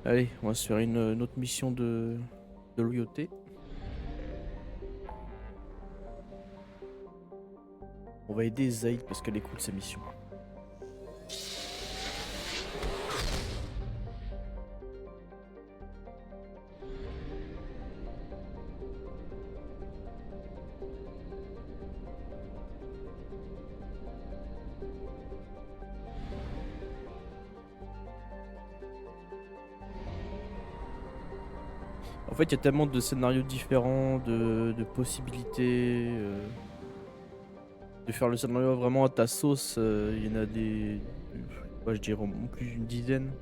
Allez, on va se faire une autre mission de loyauté. On va aider Zaid parce qu'elle écoute sa mission. En fait, il y a tellement de scénarios différents, de possibilités. De faire le scénario vraiment à ta sauce, il y en a des. Ouais, je dirais plus d'une dizaine.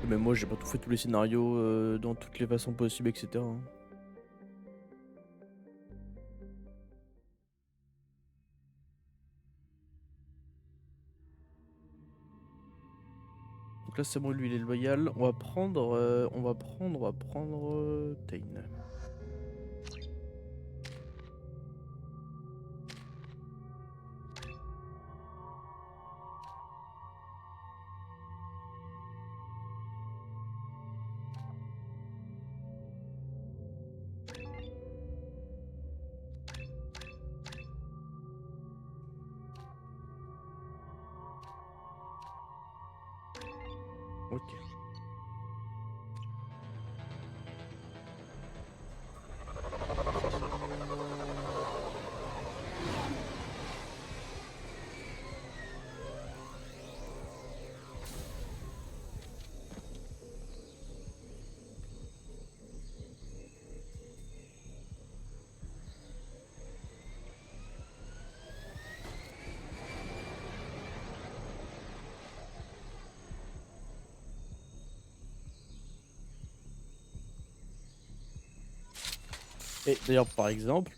Mais moi, j'ai pas tout fait tous les scénarios dans toutes les façons possibles, etc. hein. Donc là, c'est bon, lui, il est loyal. On va prendre. Tain. Ok. Et d'ailleurs, par exemple,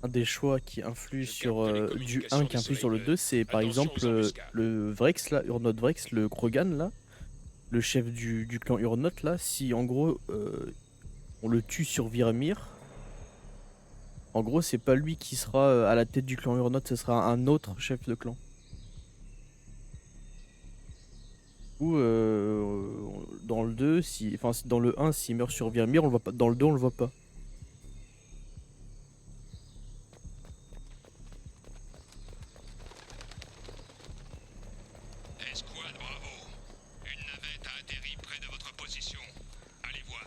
un des choix qui influe Je sur capte du les 1 communications qui des influe sur soleils le 2, verts. c'est par Attention aux exemple embuscades. le Vrex là, Urnod Vrex, le Krogan là, le chef du clan Urnot là. Si en gros on le tue sur Viremir, en gros c'est pas lui qui sera à la tête du clan Urnot, ce sera un autre chef de clan. Ou dans le 2, si, enfin dans le 1, s'il meurt sur Viremir, on le voit pas. Dans le 2, on le voit pas. Escouade Bravo. Une navette a atterri près de votre position. Allez voir.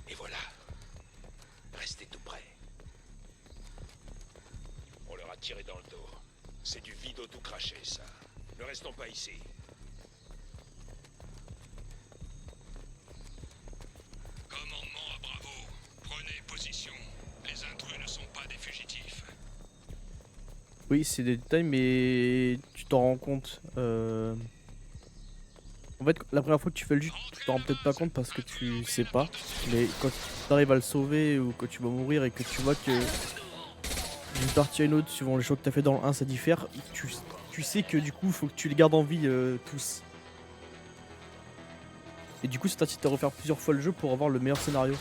Et voilà. Restez tout près. On leur a tiré dans le dos. C'est du vide tout craché, ça. Ne restons pas ici. Commandement à Bravo. Prenez position. Les intrus ne sont pas des fugitifs. Oui, c'est des détails, mais tu t'en rends compte. En fait, la première fois que tu fais le jeu, tu Rentrez t'en à rends la peut-être pas base. compte parce que Intrus tu nommés sais à pas. porte Mais ouverte. quand tu arrives à le sauver ou que tu vas mourir et que tu vois que d'une partie à une autre, suivant les choix que t'as fait dans le 1, ça diffère, tu sais que du coup, faut que tu les gardes en vie tous. Et du coup, c'est t'incite à refaire plusieurs fois le jeu pour avoir le meilleur scénario. En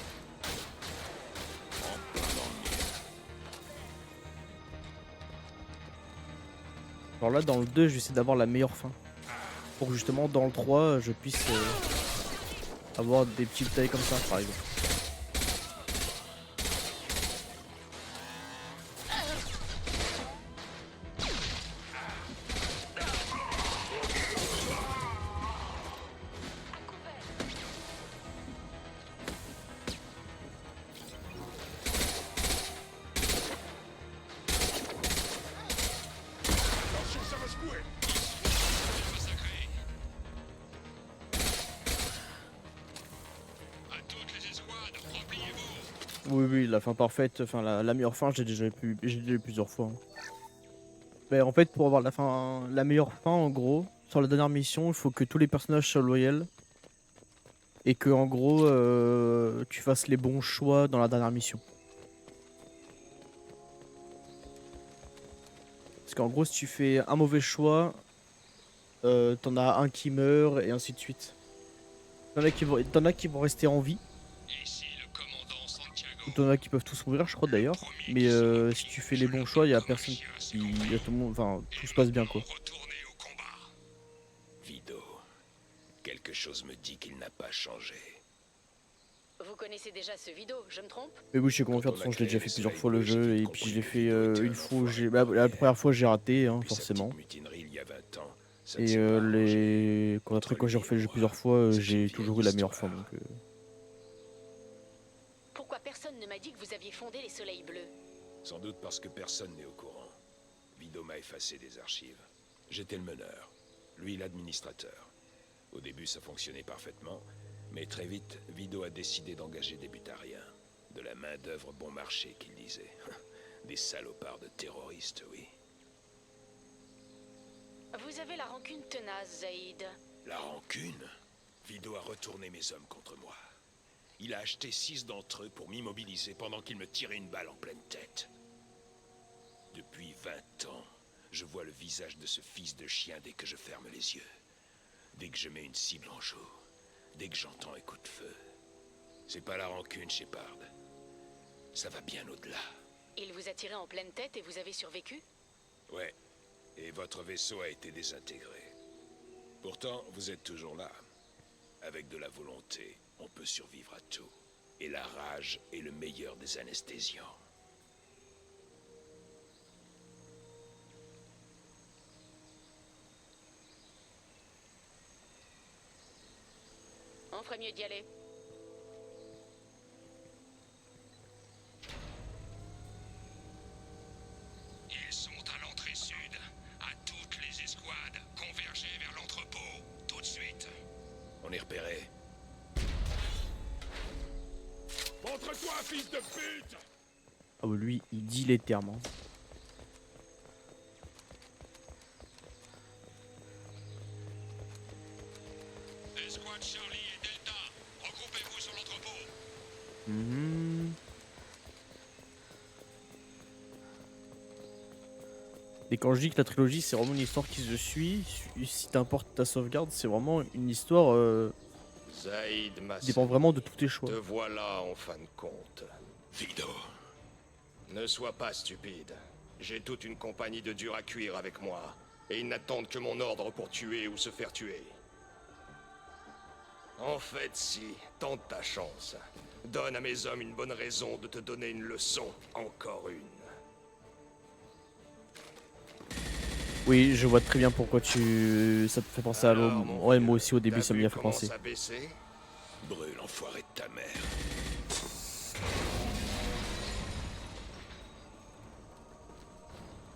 plein dans le mur. Alors là, dans le 2, j'essaie d'avoir la meilleure fin. Pour que justement, dans le 3, je puisse avoir des petits détails comme ça, par exemple. Attention, ça va secouer. Massacré. À toutes les escouades, repliez-vous. Oui, oui, la fin parfaite, enfin la meilleure fin, j'ai déjà eu plusieurs fois. hein. Mais en fait, pour avoir la fin, la meilleure fin, en gros, sur la dernière mission, il faut que tous les personnages soient loyaux et que, en gros, tu fasses les bons choix dans la dernière mission. Parce qu'en gros, si tu fais un mauvais choix, t'en as un qui meurt et ainsi de suite. T'en as qui vont rester en vie, Ici le commandant Santiago. ou t'en as qui peuvent tous mourir, je crois Le d'ailleurs. premier Mais qui se si tu rebelle, fais je les bons choix, il l'embête y a comme un personne chien, c'est qui, y a tout compris. le monde, enfin, Et tout se passe bien maintenant, quoi. retournez au combat. Vido, quelque chose me dit qu'il n'a pas changé. Vous connaissez déjà ce Vido, je me trompe? Mais oui, je sais comment faire, de toute façon, je l'ai déjà fait plusieurs fois le jeu, et puis je l'ai fait une fois où j'ai. Bah, la première fois, j'ai raté, hein, forcément. Mutinerie il y a 20 ans, ça Et après, quand j'ai refait le jeu plusieurs fois, j'ai toujours eu la meilleure fin. Donc, Pourquoi personne ne m'a dit que vous aviez fondé les Soleils Bleus? Sans doute parce que personne n'est au courant. Vido m'a effacé des archives. J'étais le meneur, lui l'administrateur. Au début, ça fonctionnait parfaitement, mais très vite, Vido a décidé d'engager des butariens. De la main-d'œuvre bon marché, qu'il disait. Des salopards de terroristes, oui. Vous avez la rancune tenace, Zaïd. La rancune? Vido a retourné mes hommes contre moi. Il a acheté 6 d'entre eux pour m'immobiliser pendant qu'il me tirait une balle en pleine tête. Depuis 20 ans, je vois le visage de ce fils de chien dès que je ferme les yeux. Dès que je mets une cible en joue. Dès que j'entends un coup de feu. C'est pas la rancune, Shepard. Ça va bien au-delà. Il vous a tiré en pleine tête et vous avez survécu? Ouais. Et votre vaisseau a été désintégré. Pourtant, vous êtes toujours là. Avec de la volonté, on peut survivre à tout. Et la rage est le meilleur des anesthésiants. On ferait mieux d'y aller. Ils sont à l'entrée sud. À toutes les escouades, convergez vers l'entrepôt. Tout de suite. On est repéré. Montre-toi, fils de pute! ah bah, lui, il dit les termes. Hein. Escouade Charlie et Delta, regroupez-vous sur l'entrepôt. Mhm. Et quand je dis que la trilogie, c'est vraiment une histoire qui se suit, si t'importes ta sauvegarde, c'est vraiment une histoire Zaïd qui dépend vraiment de tous tes choix. te voilà en fin de compte. Vido. Ne sois pas stupide. J'ai toute une compagnie de durs à cuire avec moi. Et ils n'attendent que mon ordre pour tuer ou se faire tuer. En fait, si, tente ta chance. Donne à mes hommes une bonne raison de te donner une leçon. Encore une. Oui, je vois très bien pourquoi ça te fait penser à l'homme. mon Ouais, vieux, moi aussi au début t'as ça m'y vu a fait comment penser. ça baissait? Brûle, enfoiré de ta mère.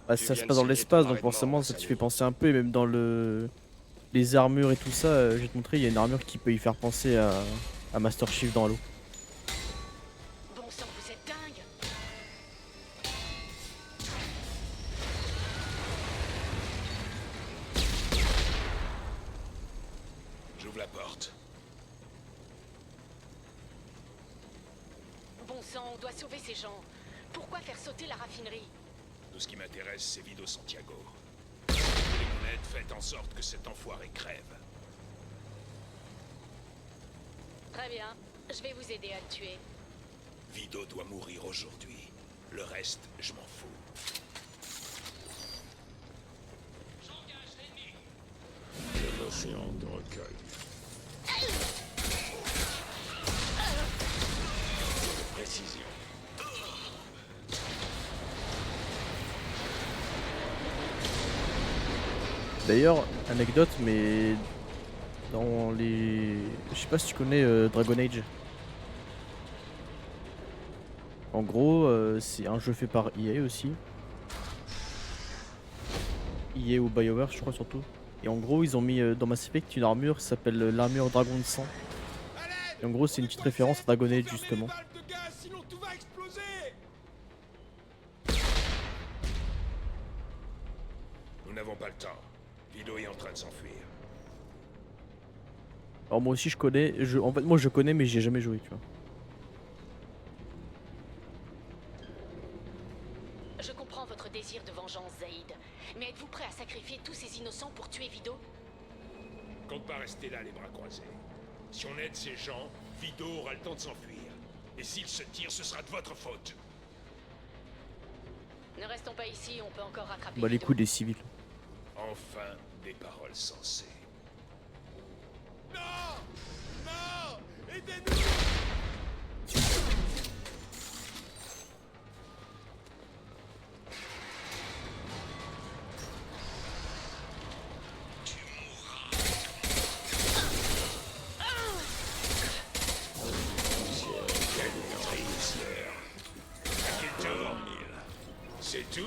Bah, Tu ça se viens passe de dans signer l'espace, ton donc arrêt de mort, forcément ça te Sally. fait penser un peu, et même dans les armures et tout ça, je vais te montrer, il y a une armure qui peut y faire penser à Master Chief dans Halo. Bon sang, vous êtes dingue! J'ouvre la porte. Bon sang, on doit sauver ces gens. Pourquoi faire sauter la raffinerie? Tout ce qui m'intéresse, c'est Vido Santiago. Si vous voulez mon aide, faites en sorte que cet enfoiré crève. Très bien, je vais vous aider à le tuer. Vido doit mourir aujourd'hui. Le reste, je m'en fous. J'engage l'ennemi. L'océan de recueil. Précision. D'ailleurs, anecdote, mais dans les... Je sais pas si tu connais Dragon Age. En gros, c'est un jeu fait par EA aussi. EA ou BioWare, je crois surtout. Et en gros, ils ont mis dans Mass Effect une armure qui s'appelle l'armure Dragon de sang. Et en gros, c'est une petite référence à Dragon Age justement. Nous n'avons pas le temps. Vido est en train de s'enfuir. Alors moi aussi je connais, en fait moi je connais mais j'y ai jamais joué, tu vois. Je comprends votre désir de vengeance, Zaïd. Mais êtes-vous prêt à sacrifier tous ces innocents pour tuer Vido? Compte pas rester là, les bras croisés. Si on aide ces gens, Vido aura le temps de s'enfuir. Et s'il se tire, ce sera de votre faute. Ne restons pas ici, on peut encore rattraper Bah les Vido. coups des civils. Enfin, des paroles sensées. Non! C'est tout?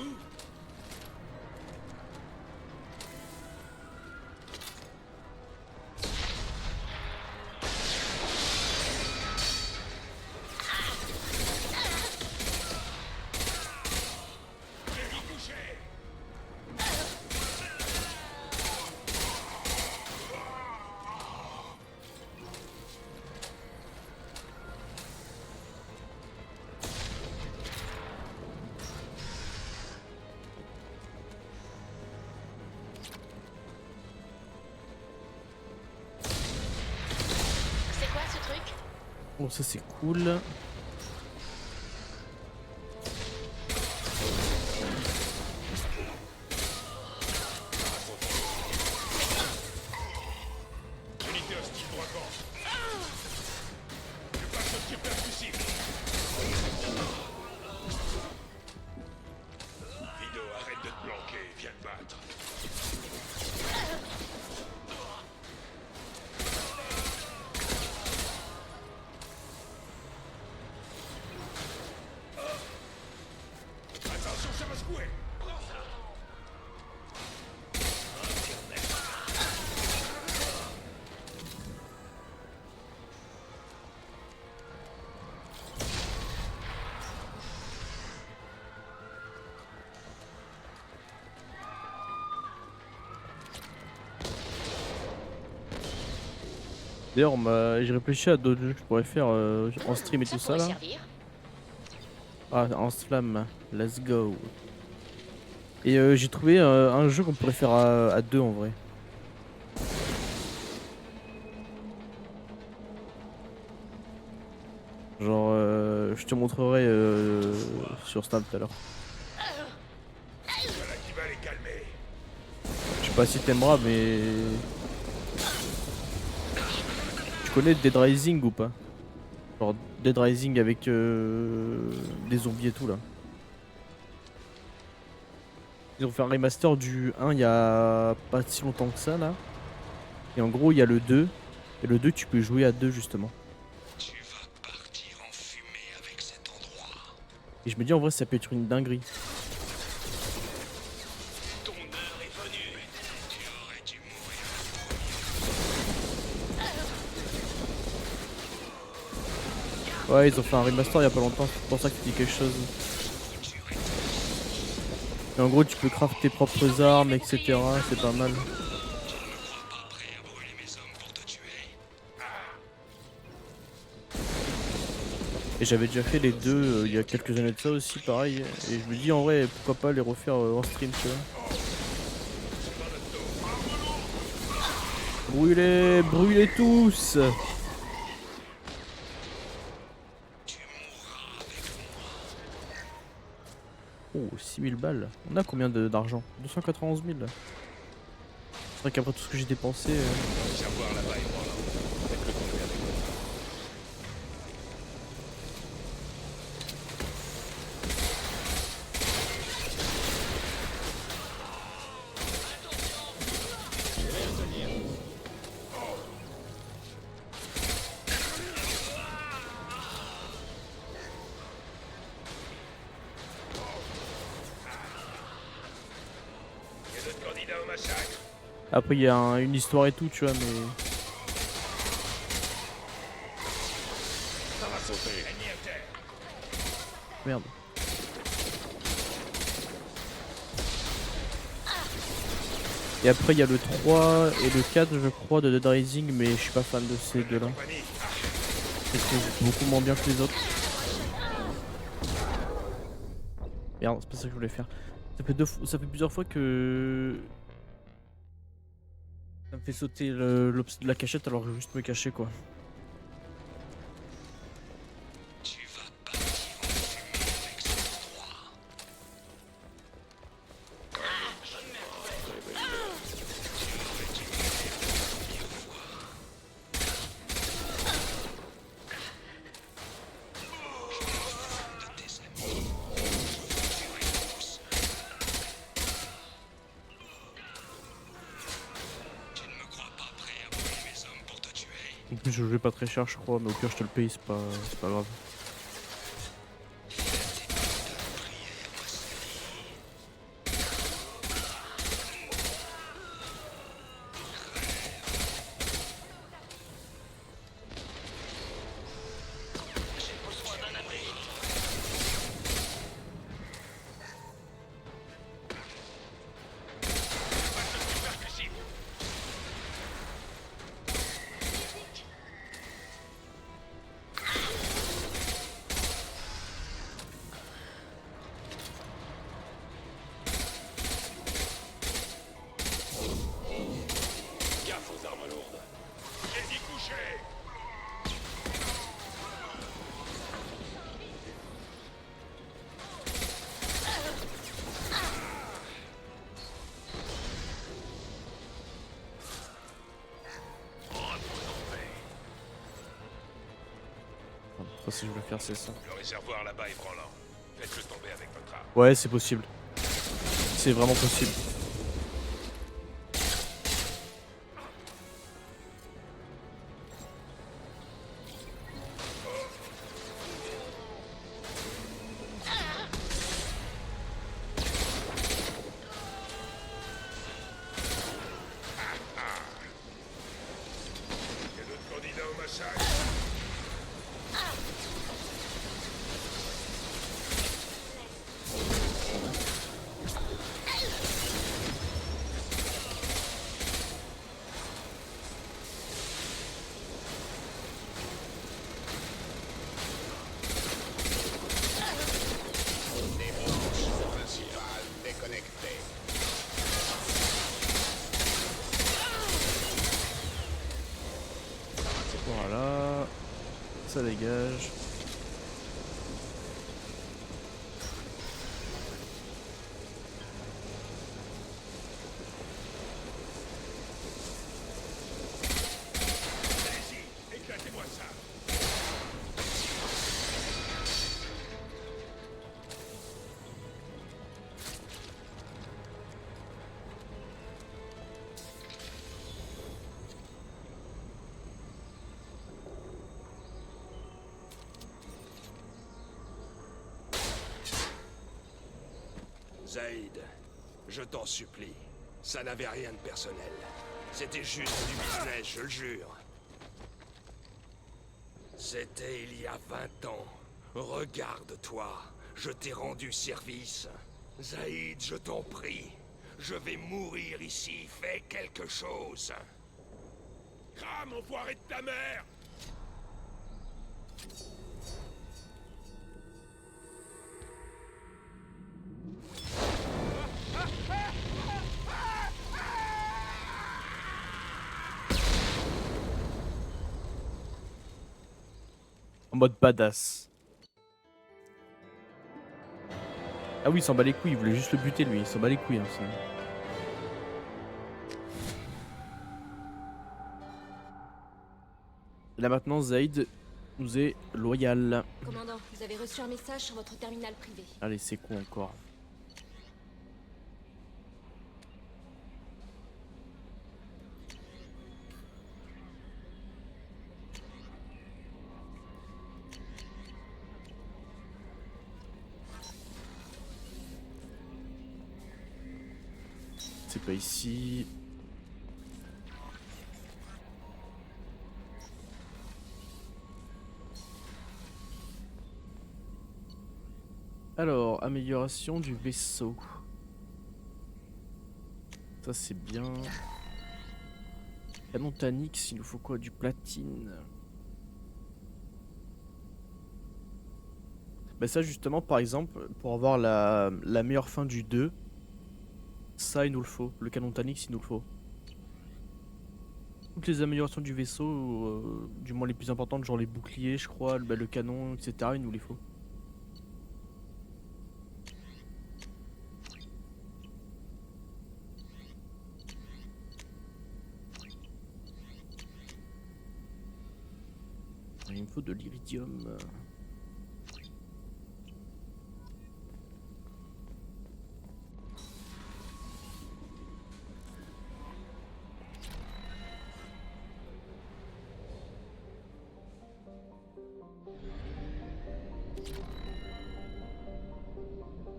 C'est quoi ce truc? Bon, ça c'est cool. Unité hostile droit-camp. Je passe au tir percussif. Vido, arrête de te planquer, viens te battre. Attention, ça va secouer. D'ailleurs, j'ai réfléchi à d'autres jeux que je pourrais faire en stream et Ça tout ça pourrait là. servir. Ah, en slam, let's go. Et j'ai trouvé un jeu qu'on pourrait faire à deux en vrai. Genre, je te montrerai sur Snap tout à l'heure. Voilà qui va les calmer. Je sais pas si t'aimeras, mais. Tu connais Dead Rising ou pas? Genre Dead Rising avec des zombies et tout là. Ils ont fait un remaster du 1 il y a pas si longtemps que ça là. Et en gros il y a le 2. Et le 2 tu peux jouer à deux justement. Tu vas partir en fumée avec cet endroit. Et je me dis en vrai ça peut être une dinguerie. Ton heure est venue. Tu aurais dû mourir. Ouais ils ont fait un remaster il y a pas longtemps, c'est pour ça que tu dis quelque chose. Et en gros tu peux craft tes propres armes etc. C'est pas mal. Pas prêt à brûler mes hommes pour te tuer. Et j'avais déjà fait les deux il y a quelques années de ça aussi pareil. Et je me dis en vrai pourquoi pas les refaire en stream tu vois. Brûlez, brûlez tous! Oh, 6000 balles. On a combien d'argent? 291 000. C'est vrai qu'après tout ce que j'ai dépensé. Savoir là-bas et moi. Faites-le tomber avec moi. Il y a d'autres candidats au massacre. Après, il y a une histoire et tout, tu vois, mais. Ça va sauter. Ennemi à terre. Merde. Et après, il y a le 3 et le 4, je crois, de Dead Rising, mais je suis pas fan de ces deux-là. Compagnie. Je les trouve beaucoup moins bien que les autres. Merde, c'est pas ça que je voulais faire. Ça fait plusieurs fois que. Ça me fait sauter la cachette alors que je veux juste me cacher quoi. Tu vas partir en fumée avec cet endroit. Tu ne me crois pas prêt à brûler mes hommes pour te tuer. En plus, je jouais pas très cher, je crois, mais au pire, je te le paye, c'est pas grave. Enfin, si je veux faire, c'est ça. Le réservoir là-bas est branlant. Faites-le tomber avec votre arme. Ouais, c'est possible. C'est vraiment possible. Il y a d'autres candidats au massacre. Débranche principale déconnectée. Voilà. Ça dégage. Allez-y, éclatez-moi ça. Zaïd, je t'en supplie. Ça n'avait rien de personnel. C'était juste du business, je le jure. C'était il y a 20 ans. Regarde-toi, je t'ai rendu service. Zaïd, je t'en prie. Je vais mourir ici, fais quelque chose. Crame, enfoiré de ta mère! En mode badass. Ah oui, il s'en bat les couilles, il voulait juste le buter lui, il s'en bat les couilles. Hein, là maintenant, Zaïd nous est loyal. Commandant, vous avez reçu un message sur votre terminal privé. Allez, c'est quoi encore? C'est pas ici. Alors, amélioration du vaisseau. Ça c'est bien. Canon Tanix, il nous faut quoi? Du platine. Bah ça justement par exemple, pour avoir la meilleure fin du 2, ça il nous le faut. Le canon Tanix il nous le faut. Toutes les améliorations du vaisseau, du moins les plus importantes, genre les boucliers je crois, le canon, etc. il nous les faut. Il me faut de l'iridium.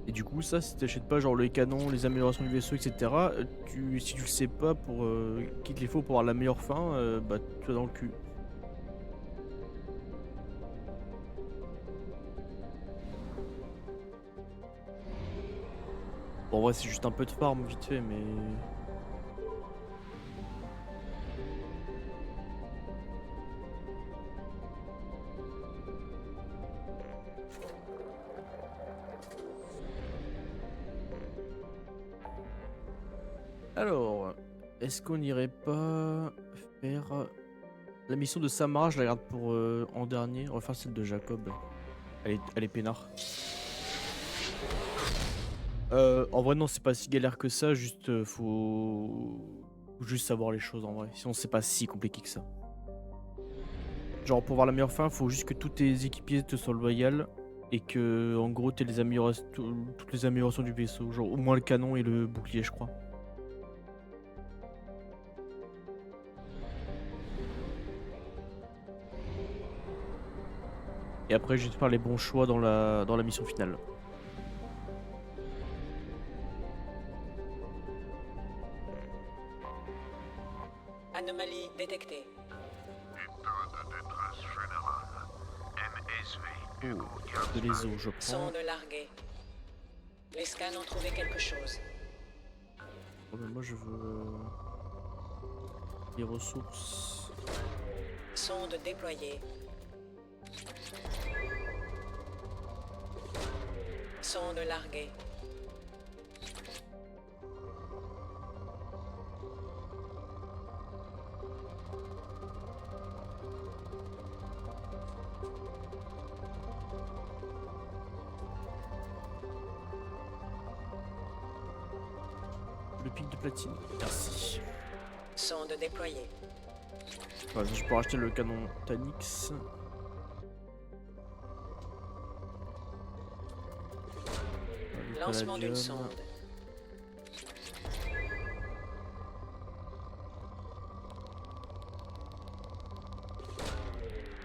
Et du coup ça, si t'achètes pas genre les canons, les améliorations du vaisseau, etc. Si tu le sais pas pour qu'il te les faut pour avoir la meilleure fin, bah tu vas dans le cul. Bon, en vrai c'est juste un peu de farm vite fait mais... Alors, est-ce qu'on irait pas faire la mission de Samara? Je la garde pour en dernier. On va faire celle de Jacob. Elle est peinard. En vrai non, c'est pas si galère que ça, juste faut juste savoir les choses en vrai. Sinon c'est pas si compliqué que ça. Genre pour voir la meilleure fin, faut juste que tous tes équipiers te soient loyaux et que en gros t'aies toutes les améliorations du vaisseau, genre au moins le canon et le bouclier je crois. Et après juste faire les bons choix dans la mission finale. Anomalie détectée. De les os je prends. Sonde larguée. Les scans ont trouvé quelque chose. Oh, mais moi je veux les ressources. Sonde déployée. Sonde larguée. Le pic de platine. Merci. Sonde déployée. Voilà, je peux racheter le canon Tanix. Lancement d'une sonde.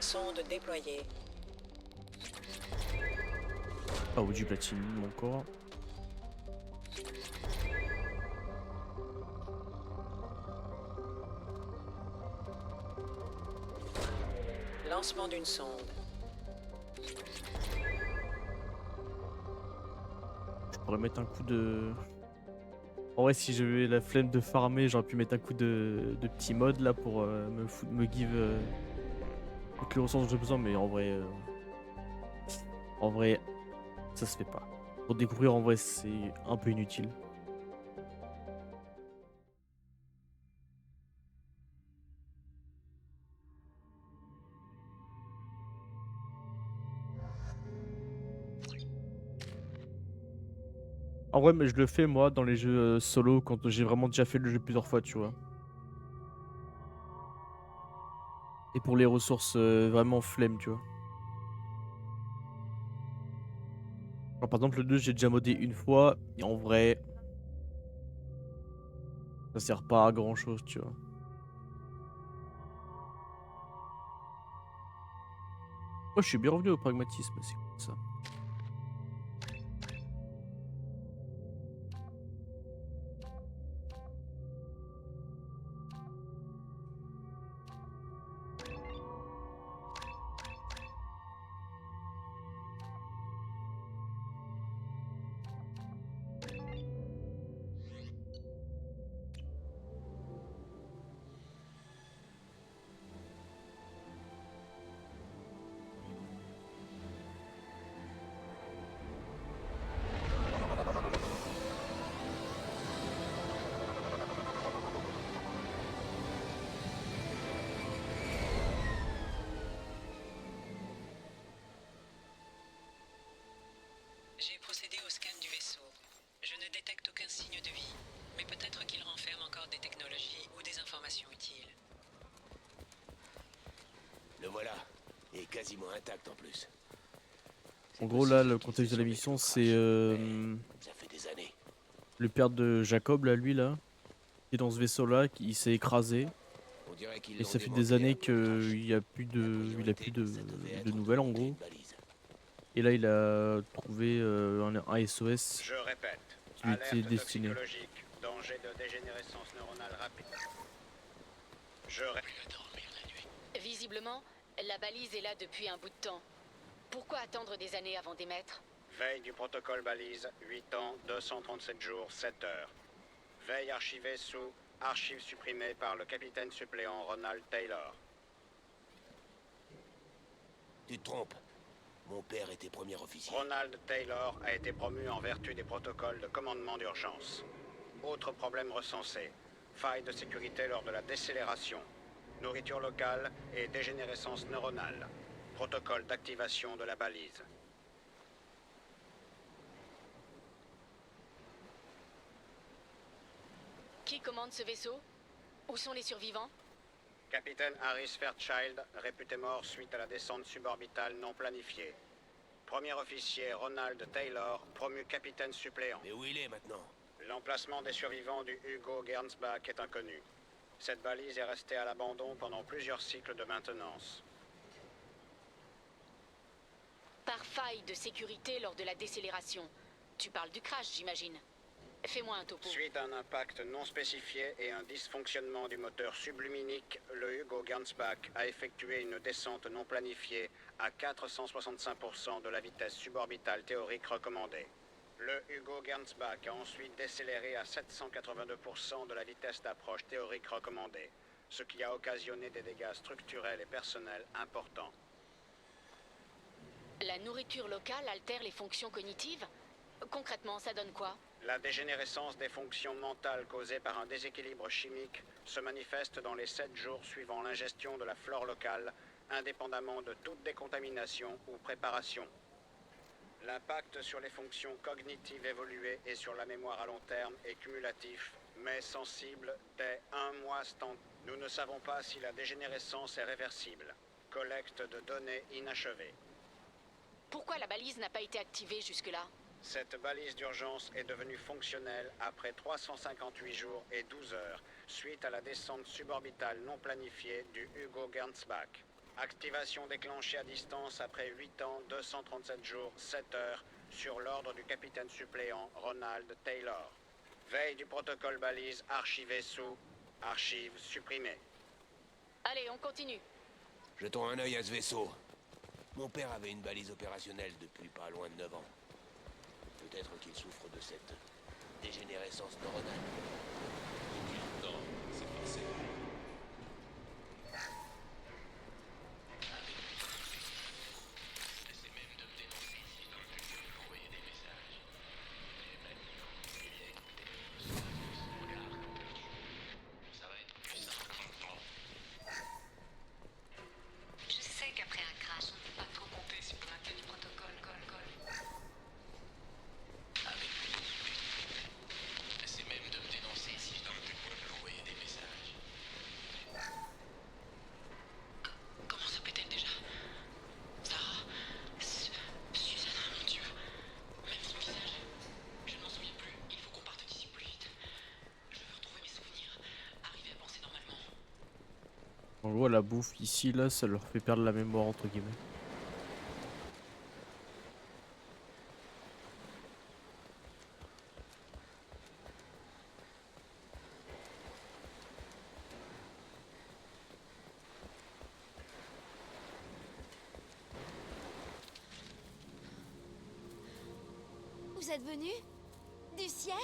Sonde déployée. Ah oui, du platine encore. Lancement d'une sonde. Je pourrais mettre un coup de... En vrai, si j'avais la flemme de farmer, j'aurais pu mettre un coup de petit mode là pour me give toutes les ressources dont j'ai besoin, mais en vrai, ça se fait pas. Pour découvrir, en vrai, c'est un peu inutile. En vrai, mais je le fais moi dans les jeux solo quand j'ai vraiment déjà fait le jeu plusieurs fois, tu vois. Et pour les ressources vraiment flemme, tu vois. Genre, par exemple, le 2, j'ai déjà modé une fois, et en vrai, ça sert pas à grand chose, tu vois. Moi, je suis bien revenu au pragmatisme, c'est cool ça. J'ai procédé au scan du vaisseau. Je ne détecte aucun signe de vie, mais peut-être qu'il renferme encore des technologies ou des informations utiles. Le voilà. Et quasiment intact en plus. En gros, là, le contexte de la mission, c'est Ça fait des années. le père de Jacob, là, lui, là, qui est dans ce vaisseau-là, qui s'est écrasé. On dirait qu'ils Et l'ont ça fait des démantelé années avant le crash. qu'il n'y a plus La il a plus priorité, ça devait être de de nouvelles, en monter gros. une balise. Et là, il a trouvé un SOS Je répète, qui lui était alerte destiné. toxicologique, danger de dégénérescence neuronale rapide. Je répète. Visiblement, la balise est là depuis un bout de temps. Pourquoi attendre des années avant d'émettre? Veille du protocole balise, 8 ans, 237 jours, 7 heures. Veille archivée sous archives supprimées par le capitaine suppléant Ronald Taylor. Tu te trompes. Mon père était premier officier. Ronald Taylor a été promu en vertu des protocoles de commandement d'urgence. Autre problème recensé, faille de sécurité lors de la décélération. Nourriture locale et dégénérescence neuronale. Protocole d'activation de la balise. Qui commande ce vaisseau? Où sont les survivants? Capitaine Harris Fairchild, réputé mort suite à la descente suborbitale non planifiée. Premier officier Ronald Taylor, promu capitaine suppléant. Mais où il est maintenant? L'emplacement des survivants du Hugo Gernsback est inconnu. Cette balise est restée à l'abandon pendant plusieurs cycles de maintenance. Par faille de sécurité lors de la décélération. Tu parles du crash, j'imagine. Fais-moi un topo. Suite à un impact non spécifié et un dysfonctionnement du moteur subluminique, le Hugo Gernsback a effectué une descente non planifiée à 465% de la vitesse suborbitale théorique recommandée. Le Hugo Gernsback a ensuite décéléré à 782% de la vitesse d'approche théorique recommandée, ce qui a occasionné des dégâts structurels et personnels importants. La nourriture locale altère les fonctions cognitives? Concrètement, ça donne quoi? La dégénérescence des fonctions mentales causée par un déséquilibre chimique se manifeste dans les 7 jours suivant l'ingestion de la flore locale, indépendamment de toute décontamination ou préparation. L'impact sur les fonctions cognitives évoluées et sur la mémoire à long terme est cumulatif, mais sensible dès 1 mois stand. Nous ne savons pas si la dégénérescence est réversible. Collecte de données inachevée. Pourquoi la balise n'a pas été activée jusque-là? Cette balise d'urgence est devenue fonctionnelle après 358 jours et 12 heures, suite à la descente suborbitale non planifiée du Hugo Gernsback. Activation déclenchée à distance après 8 ans, 237 jours, 7 heures, sur l'ordre du capitaine suppléant Ronald Taylor. Veille du protocole balise archivé sous archives supprimées. Allez, on continue. Jetons un œil à ce vaisseau. Mon père avait une balise opérationnelle depuis pas loin de 9 ans. Peut-être qu'il souffre de cette dégénérescence neuronale. Depuis longtemps, c'est forcément. Essaie même de me dénoncer si dans le futur il faut envoyer des messages. Et maintenant, il y a écouté le regarde comme tu. Ça va être plus simple maintenant. Je sais qu'après un crash, on ne peut pas trop compter sur le maintien du protocole. Avec essaie même de me dénoncer si dans le futur il faut envoyer des messages. Comment s'appelle-t-elle déjà? Sarah? Susanna, mon Dieu. Même son visage. Je ne m'en souviens plus. Il faut qu'on parte d'ici plus vite. Je veux retrouver mes souvenirs. Arriver à penser normalement. On voit la bouffe ici, là, ça leur fait perdre la mémoire, entre guillemets. Vous êtes venu? Du ciel?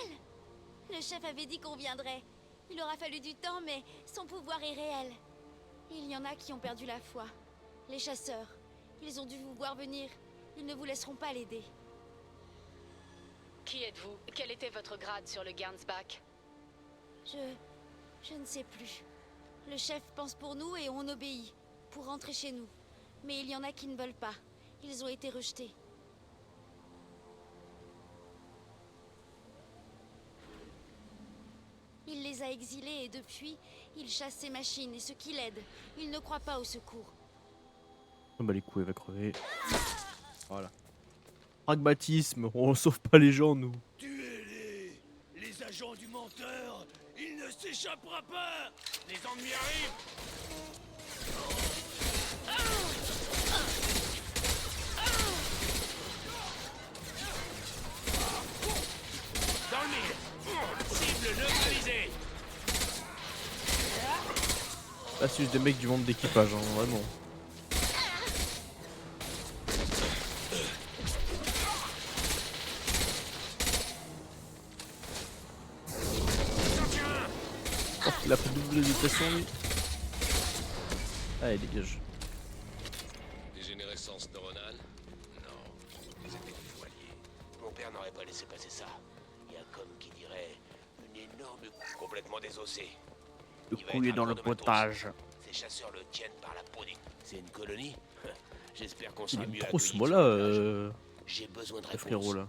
Le chef avait dit qu'on viendrait. Il aura fallu du temps, mais son pouvoir est réel. Il y en a qui ont perdu la foi. Les chasseurs. Ils ont dû vous voir venir. Ils ne vous laisseront pas l'aider. Qui êtes-vous? Quel était votre grade sur le Gernsback? Je ne sais plus. Le chef pense pour nous et on obéit. Pour rentrer chez nous. Mais il y en a qui ne veulent pas. Ils ont été rejetés. Il les a exilés et depuis, il chasse ses machines et ceux qui l'aident. Il ne croit pas au secours. Ah bah les coups, elle va crever. Voilà. Pragmatisme, on sauve pas les gens, nous. Tuez-les! Les agents du menteur! Il ne s'échappera pas! Les ennemis arrivent! Dans le mille! Cible neutralisée! Là, c'est juste des mecs du monde d'équipage, hein, vraiment. Oh, il a fait double hésitation, lui. Allez, dégage. Dégénérescence neuronale? Non, c'était du joaillier. Mon père n'aurait pas laissé passer ça. Il y a comme qui dirait une énorme complètement désossé. Le Il va coup est être dans un le corps de matos. potage. Ces chasseurs le tiennent par la peau des... C'est une colonie? J'espère qu'on Il sera est mieux trop ce accueillis mot-là, sur le village. J'ai besoin de le réponses. frérot, là.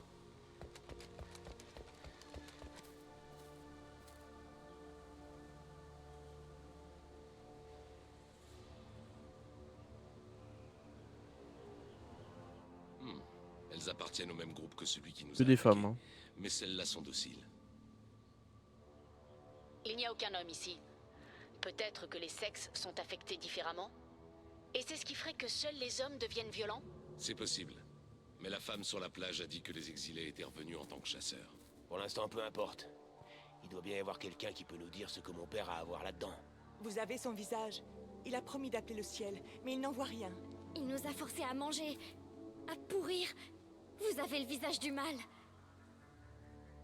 Elles appartiennent au même groupe que celui qui nous Que a des attaqués, femmes, hein. mais celles-là sont dociles. Il n'y a aucun homme ici. Peut-être que les sexes sont affectés différemment? Et c'est ce qui ferait que seuls les hommes deviennent violents? C'est possible. Mais la femme sur la plage a dit que les exilés étaient revenus en tant que chasseurs. Pour l'instant, peu importe. Il doit bien y avoir quelqu'un qui peut nous dire ce que mon père a à voir là-dedans. Vous avez son visage. Il a promis d'appeler le ciel, mais il n'en voit rien. Il nous a forcés à manger, à pourrir. Vous avez le visage du mal.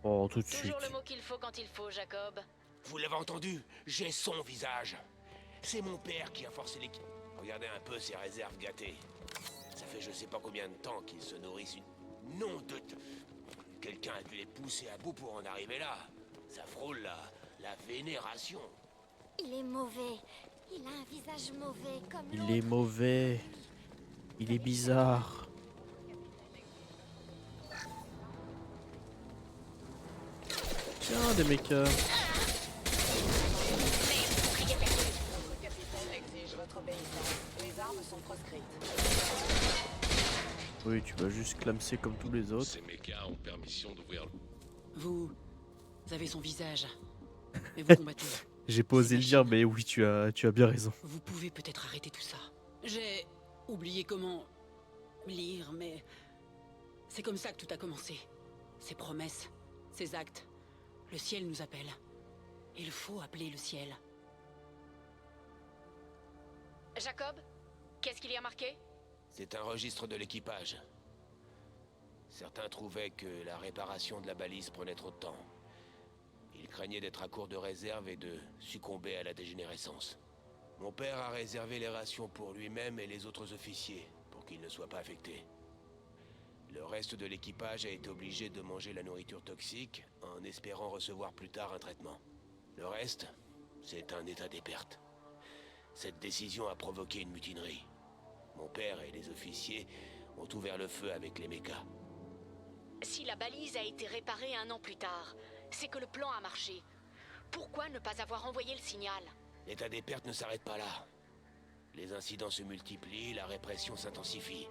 Oh, tout de suite. Toujours le mot qu'il faut quand il faut, Jacob. Vous l'avez entendu? J'ai son visage. C'est mon père qui a forcé l'équipe. Regardez un peu ses réserves gâtées. Ça fait je sais pas combien de temps qu'ils se nourrissent une... Non de... Quelqu'un a dû les pousser à bout pour en arriver là. Ça frôle la vénération. Il est mauvais. Il a un visage mauvais, comme Il l'autre. est mauvais. Il est bizarre. Tiens, des mecs. Notre capitaine exige votre obéissance. Les armes sont proscrites. Oui, tu vas juste clamser comme tous les autres. Ces mechas ont permission d'ouvrir le... Vous avez son visage. Mais vous combattez. J'ai pas osé le dire, mais oui, tu as bien raison. Vous pouvez peut-être arrêter tout ça. J'ai oublié comment lire, mais c'est comme ça que tout a commencé. Ces promesses, ces actes. Le ciel nous appelle. Il faut appeler le ciel. Jacob, qu'est-ce qu'il y a marqué? C'est un registre de l'équipage. Certains trouvaient que la réparation de la balise prenait trop de temps. Ils craignaient d'être à court de réserve et de succomber à la dégénérescence. Mon père a réservé les rations pour lui-même et les autres officiers, pour qu'ils ne soient pas affectés. Le reste de l'équipage a été obligé de manger la nourriture toxique, en espérant recevoir plus tard un traitement. Le reste, c'est un état des pertes. Cette décision a provoqué une mutinerie. Mon père et les officiers ont ouvert le feu avec les mechas. Si la balise a été réparée 1 an plus tard, c'est que le plan a marché. Pourquoi ne pas avoir envoyé le signal? L'état des pertes ne s'arrête pas là. Les incidents se multiplient, la répression s'intensifie.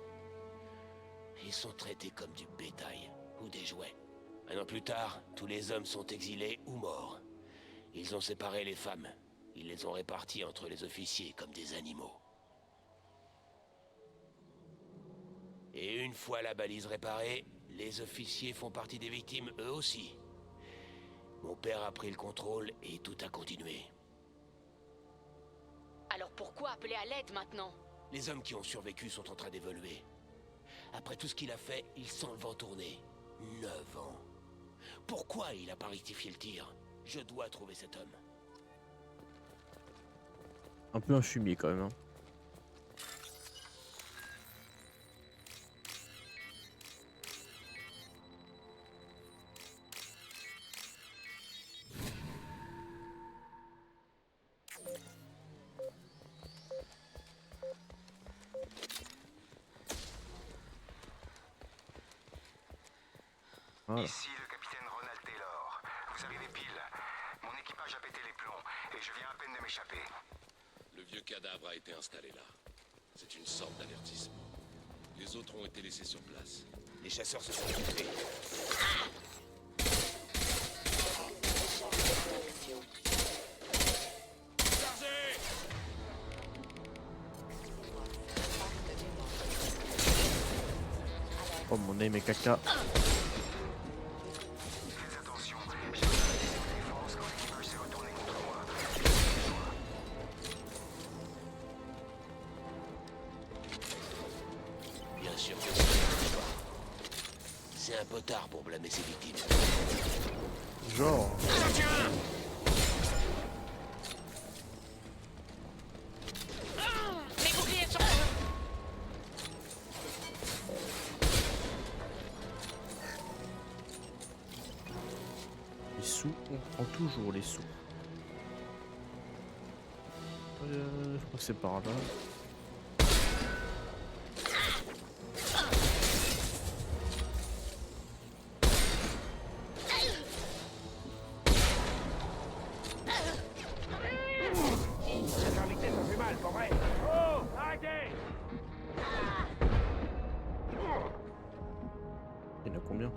Ils sont traités comme du bétail ou des jouets. 1 an plus tard, tous les hommes sont exilés ou morts. Ils ont séparé les femmes. Ils les ont réparties entre les officiers comme des animaux. Et une fois la balise réparée, les officiers font partie des victimes eux aussi. Mon père a pris le contrôle et tout a continué. Alors pourquoi appeler à l'aide maintenant? Les hommes qui ont survécu sont en train d'évoluer. Après tout ce qu'il a fait, il sent le vent tourner. 9 ans. Pourquoi il a pas rectifié le tir? Je dois trouver cet homme. Un peu un fumier quand même. Hein. Voilà. Ici le capitaine Ronald Taylor. Vous arrivez pile. Mon équipage a pété les plombs et je viens à peine de m'échapper. Le vieux cadavre a été installé là. C'est une sorte d'avertissement. Les autres ont été laissés sur place. Les chasseurs se sont occupés. Oh mon aim est caca. Faites attention. J'ai utilisé mes défenses quand l'équipage s'est retourné contre moi. Bien sûr que c'est c'est un peu tard pour blâmer ses victimes. Genre. Les boucliers sont... Les sous, on prend toujours les sous. Je crois que c'est par là. combien?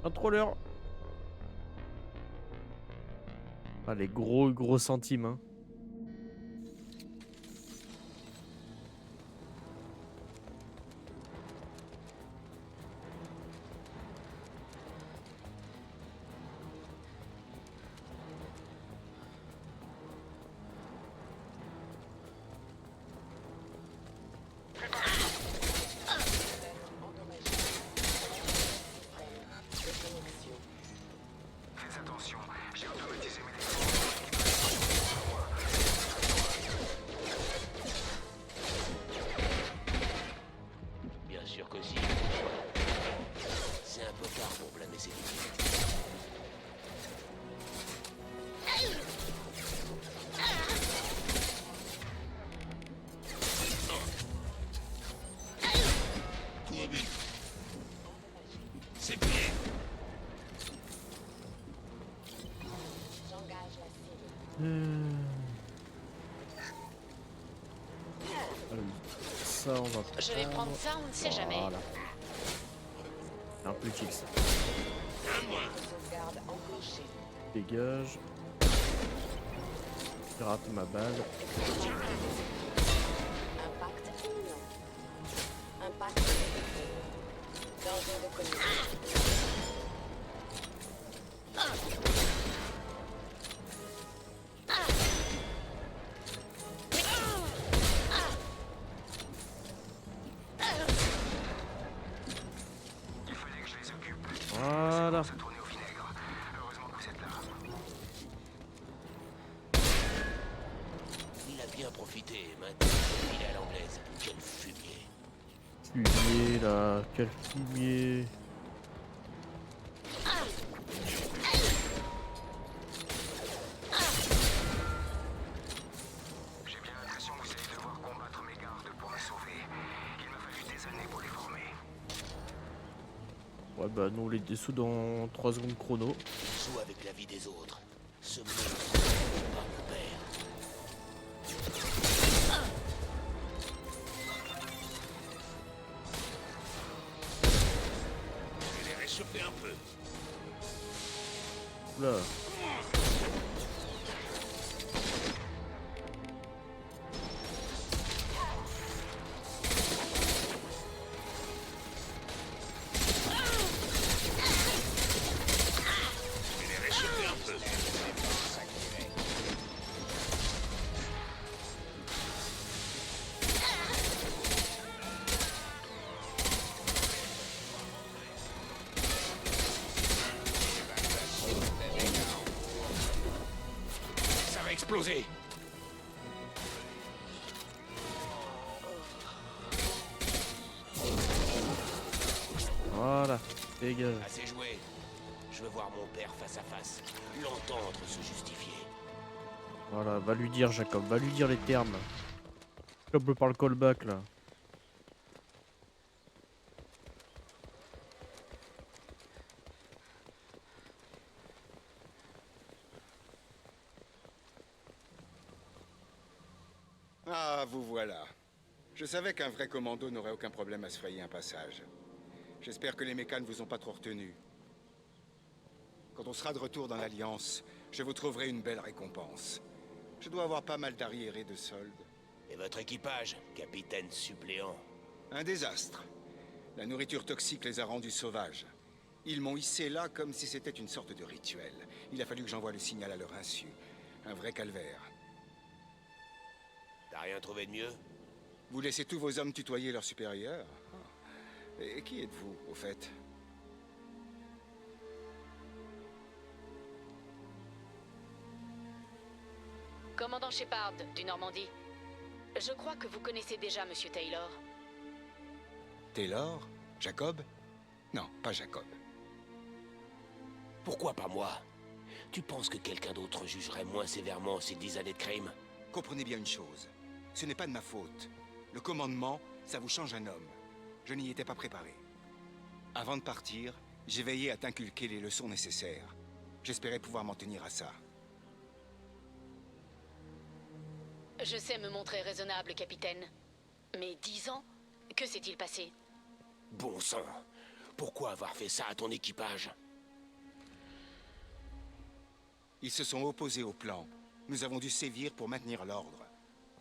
Contrôleur. Ah, les gros centimes, hein. Faites attention, j'ai automatisé mes Bien sûr que si. C'est un peu tard pour blâmer ses victimes. C'est plié. Ça, on va Je vais prendre ça, on ne sait jamais. Voilà. Un plus fixe. Dégage. J'ai raté ma balle. Impact imminent. Impact détecté. Danger de connexion. Il fallait que je les occupe. Voilà. Ça tournait au vinaigre. Heureusement que vous êtes là. Il a bien profité. Maintenant, il est à l'anglaise. Quel fumier. Fumier là, quel fumier. J'ai bien l'impression que vous allez devoir combattre mes gardes pour me sauver. Il m'a fallu des années pour les former. Ouais bah nous on les dessus dans 3 secondes chrono. Joue avec la vie des autres. Ce monstre n'est pas mon père. Je vais les réchauffer un peu. Là. Je vais les réchauffer un peu. Ça va exploser. Voilà. Dégage. Assez joué. Je veux voir mon père face à face. L'entendre se justifier. Voilà, va lui dire Jacob, va lui dire les termes. Comme par le callback là. Ah, vous voilà. Je savais qu'un vrai commando n'aurait aucun problème à se frayer un passage. J'espère que les mécanes vous ont pas trop retenu. Quand on sera de retour dans l'Alliance, je vous trouverai une belle récompense. Je dois avoir pas mal d'arriérés de soldes. Et votre équipage, capitaine suppléant? Un désastre. La nourriture toxique les a rendus sauvages. Ils m'ont hissé là comme si c'était une sorte de rituel. Il a fallu que j'envoie le signal à leur insu. Un vrai calvaire. T'as rien trouvé de mieux? Vous laissez tous vos hommes tutoyer leurs supérieurs? Ah. Et qui êtes-vous, au fait? Commandant Shepard, du Normandie. Je crois que vous connaissez déjà Monsieur Taylor. Taylor? Jacob? Non, pas Jacob. Pourquoi pas moi? Tu penses que quelqu'un d'autre jugerait moins sévèrement ces 10 années de crime? Comprenez bien une chose. Ce n'est pas de ma faute. Le commandement, ça vous change un homme. Je n'y étais pas préparé. Avant de partir, j'ai veillé à t'inculquer les leçons nécessaires. J'espérais pouvoir m'en tenir à ça. Je sais me montrer raisonnable, capitaine. Mais 10 ans? Que s'est-il passé? Bon sang, pourquoi avoir fait ça à ton équipage? Ils se sont opposés au plan. Nous avons dû sévir pour maintenir l'ordre.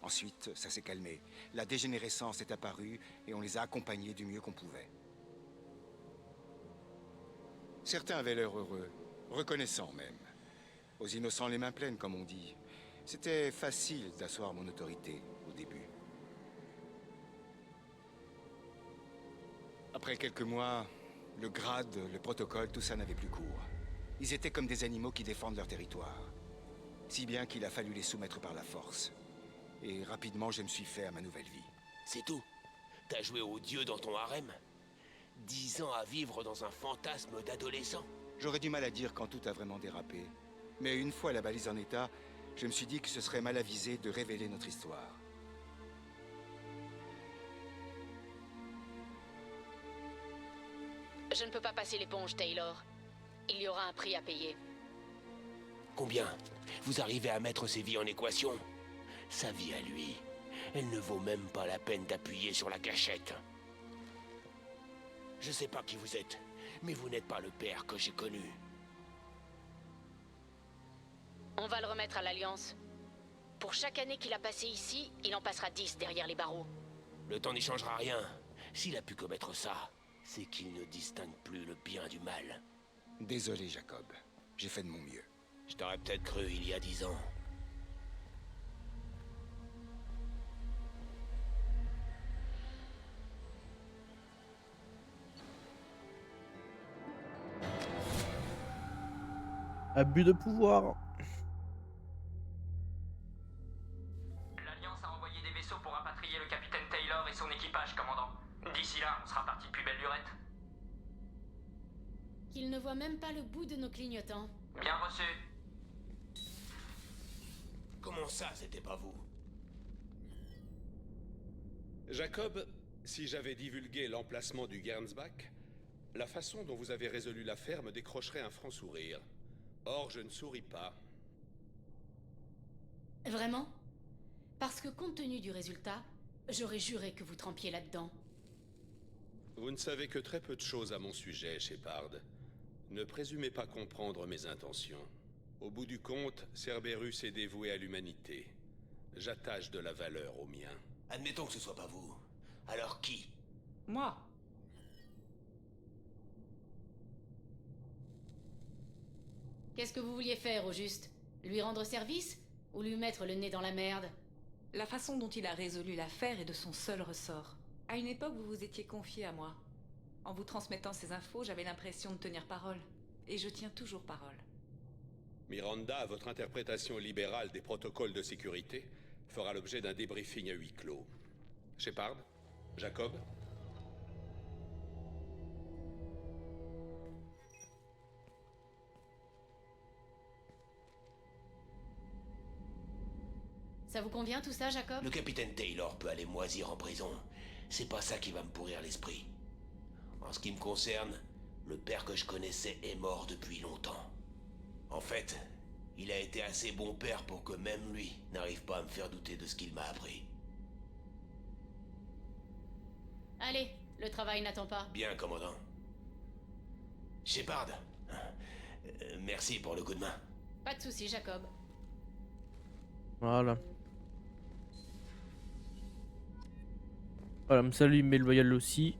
Ensuite, ça s'est calmé. La dégénérescence est apparue et on les a accompagnés du mieux qu'on pouvait. Certains avaient l'air heureux, reconnaissants même. Aux innocents les mains pleines, comme on dit. C'était facile d'asseoir mon autorité au début. Après quelques mois, le grade, le protocole, tout ça n'avait plus cours. Ils étaient comme des animaux qui défendent leur territoire. Si bien qu'il a fallu les soumettre par la force. Et rapidement, je me suis fait à ma nouvelle vie. C'est tout? T'as joué au dieu dans ton harem? 10 ans à vivre dans un fantasme d'adolescent? J'aurais du mal à dire quand tout a vraiment dérapé. Mais une fois la balise en état, je me suis dit que ce serait mal avisé de révéler notre histoire. Je ne peux pas passer l'éponge, Taylor. Il y aura un prix à payer. Combien? Vous arrivez à mettre ses vies en équation? Sa vie à lui, elle ne vaut même pas la peine d'appuyer sur la gâchette. Je sais pas qui vous êtes, mais vous n'êtes pas le père que j'ai connu. On va le remettre à l'Alliance. Pour chaque année qu'il a passé ici, il en passera 10 derrière les barreaux. Le temps n'y changera rien. S'il a pu commettre ça, c'est qu'il ne distingue plus le bien du mal. Désolé, Jacob. J'ai fait de mon mieux. Je t'aurais peut-être cru il y a 10 ans. Abus de pouvoir. L'Alliance a envoyé des vaisseaux pour rapatrier le capitaine Taylor et son équipage, commandant. D'ici là, on sera parti plus belle lurette. Qu'il ne voit même pas le bout de nos clignotants. Bien reçu. Comment ça, c'était pas vous? Jacob, si j'avais divulgué l'emplacement du Gernsback, la façon dont vous avez résolu l'affaire me décrocherait un franc sourire. Or, je ne souris pas. Vraiment? Parce que compte tenu du résultat, j'aurais juré que vous trempiez là-dedans. Vous ne savez que très peu de choses à mon sujet, Shepard. Ne présumez pas comprendre mes intentions. Au bout du compte, Cerberus est dévoué à l'humanité. J'attache de la valeur au mien. Admettons que ce soit pas vous. Alors qui? Moi? Qu'est-ce que vous vouliez faire, au juste? Lui rendre service? Ou lui mettre le nez dans la merde? La façon dont il a résolu l'affaire est de son seul ressort. À une époque, vous vous étiez confié à moi. En vous transmettant ces infos, j'avais l'impression de tenir parole. Et je tiens toujours parole. Miranda, votre interprétation libérale des protocoles de sécurité fera l'objet d'un débriefing à huis clos. Shepard? Jacob? Ça vous convient tout ça, Jacob? Le capitaine Taylor peut aller moisir en prison. C'est pas ça qui va me pourrir l'esprit. En ce qui me concerne, le père que je connaissais est mort depuis longtemps. En fait, il a été assez bon père pour que même lui n'arrive pas à me faire douter de ce qu'il m'a appris. Allez, le travail n'attend pas. Bien, commandant. Shepard, merci pour le coup de main. Pas de soucis, Jacob. Voilà. Voilà, comme ça lui il met le loyal aussi.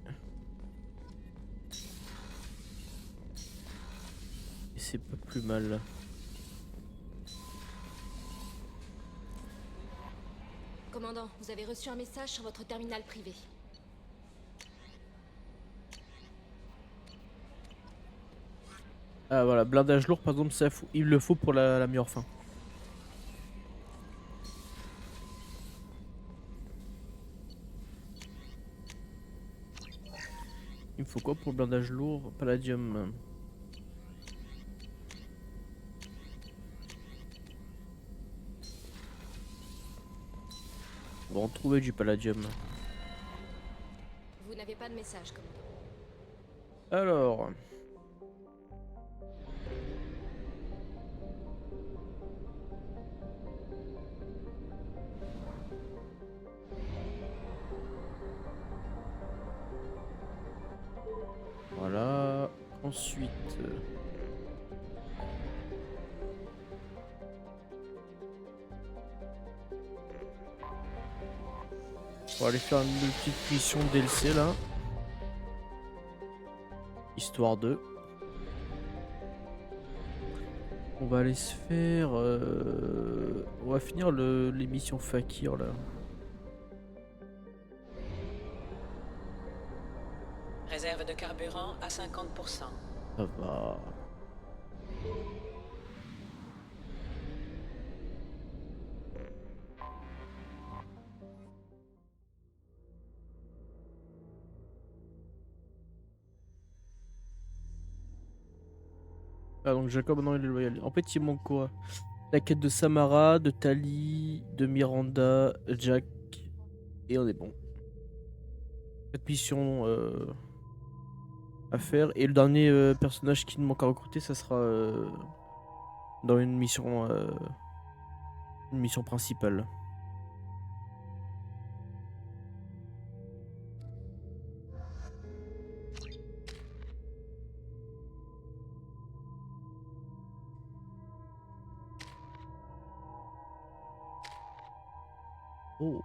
Et c'est pas plus mal. Commandant, vous avez reçu un message sur votre terminal privé. Ah voilà, blindage lourd par exemple, ça, il le faut pour la meilleure fin. Il me faut quoi pour le blindage lourd? Palladium. On va en trouver du palladium. Vous n'avez pas de message, commandant. Alors... Ensuite... on va aller faire une petite mission DLC là. Histoire de... On va aller se faire... on va finir l'émission Fakir là. Réserve de carburant à 50%. Ça va. Ah donc Jacob maintenant il est loyal. En fait il manque quoi? La quête de Samara, de Tali, de Miranda, Jack. Et on est bon. Cette mission à faire. Et le dernier personnage qui nous manque à recruter, ça sera dans une mission principale. Oh.